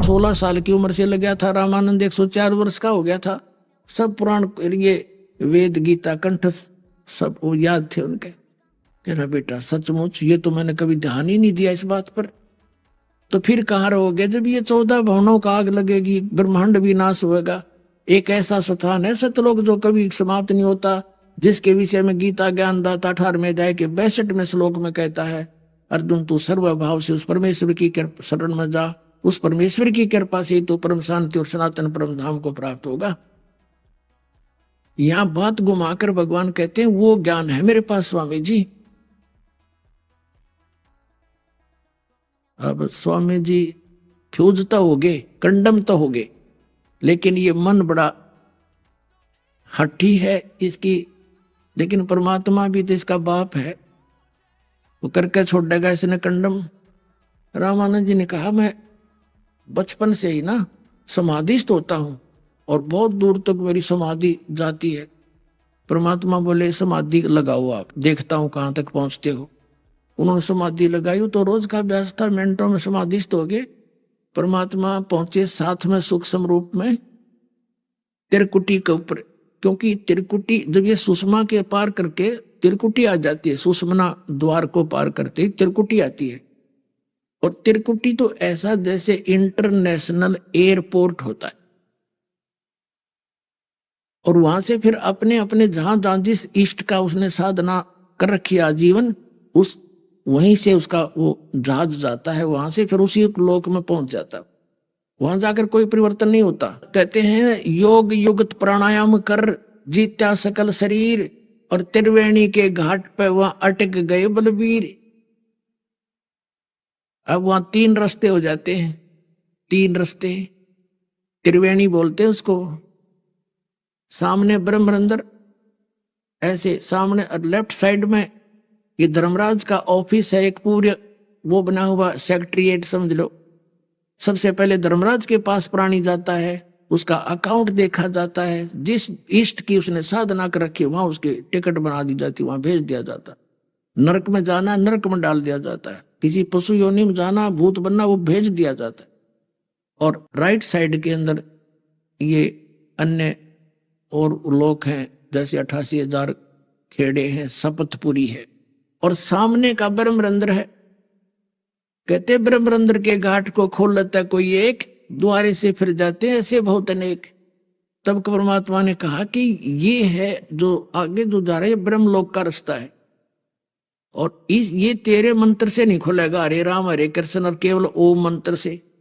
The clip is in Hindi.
16 साल की उम्र से लग गया था, रामानंद 104 वर्ष का हो गया था। सब पुराण ये वेद गीता कंठ सब वो याद थे उनके। कह रहा बेटा सचमुच ये तो मैंने कभी ध्यान ही नहीं दिया इस बात पर। तो फिर कहाँ रहोगे जब ये 14 भवनों का आग लगेगी, ब्रह्मांड भी नाश होगा। एक ऐसा स्थान है सतलोक जो कभी समाप्त नहीं होता, जिसके विषय में गीता ज्ञानदाता 18वें अध्याय के 62वें श्लोक में कहता है, अर्जुन तू सर्वभाव से उस परमेश्वर की शरण में जा, उस परमेश्वर की कृपा से तो परम शांति और सनातन परम धाम को प्राप्त होगा। यहां बात घुमाकर भगवान कहते हैं वो ज्ञान है मेरे पास स्वामी जी। अब स्वामी जी फ्यूज तो हो गए, कंडम तो हो गए, लेकिन ये मन बड़ा हठी है इसकी। लेकिन परमात्मा भी तो इसका बाप है, वो करके छोड़ेगा इसने कंडम। रामानंद जी ने कहा मैं बचपन से ही ना समाधिस्थ होता हूं और बहुत दूर तक मेरी समाधि जाती है। परमात्मा बोले समाधि लगाओ आप, देखता हूं कहां तक पहुंचते हो। उन्होंने समाधि लगाई तो रोज का अभ्यास था, मिनटों में समाधिस्थ हो गए। परमात्मा पहुंचे साथ में सूक्ष्म रूप में त्रिकुटी के ऊपर, क्योंकि त्रिकुटी जब ये सुषमा के पार करके त्रिकुटी आ जाती है, सुषमना द्वार को पार करते ही त्रिकुटी आती है। और त्रिकुटी तो ऐसा जैसे इंटरनेशनल एयरपोर्ट होता है। और वहां से फिर अपने अपने जहां जहां जिस इष्ट का उसने साधना कर रखी है आजीवन, उस वहीं से उसका वो जहाज जाता है, वहां से फिर उसी लोक में पहुंच जाता है। वहां जाकर कोई परिवर्तन नहीं होता। कहते हैं योग युक्त प्राणायाम कर जीत्या सकल शरीर, और त्रिवेणी के घाट पे वहां अटक गए बलवीर। अब वहां 3 रास्ते हो जाते हैं, 3 रास्ते त्रिवेणी बोलते हैं उसको। सामने ब्रह्मरंध्र, ऐसे सामने और लेफ्ट साइड में ये धर्मराज का ऑफिस है, एक पूरे वो बना हुआ सेक्रेटरीएट समझ लो। सबसे पहले धर्मराज के पास प्राणी जाता है, उसका अकाउंट देखा जाता है, जिस इष्ट की उसने साधना कर रखी वहां उसकी टिकट बना दी जाती, वहां भेज दिया जाता। नरक में जाना नरक में डाल दिया जाता है, किसी पशु योनि में जाना भूत बनना वो भेज दिया जाता है। और राइट साइड के अंदर ये अन्य और लोग हैं, जैसे 88,000 खेड़े हैं, शपथपुरी है। और सामने का ब्रह्मरंध्र है। कहते ब्रह्मरंध्र के घाट को खोल लेता कोई एक, द्वारे से फिर जाते हैं ऐसे बहुत अनेक। तब परमात्मा ने कहा कि ये है जो आगे जो जा रहे हैं ब्रह्मलोक का रास्ता है, और ये तेरे मंत्र से नहीं खुलेगा, हरे राम हरे कृष्ण और केवल ओम मंत्र से।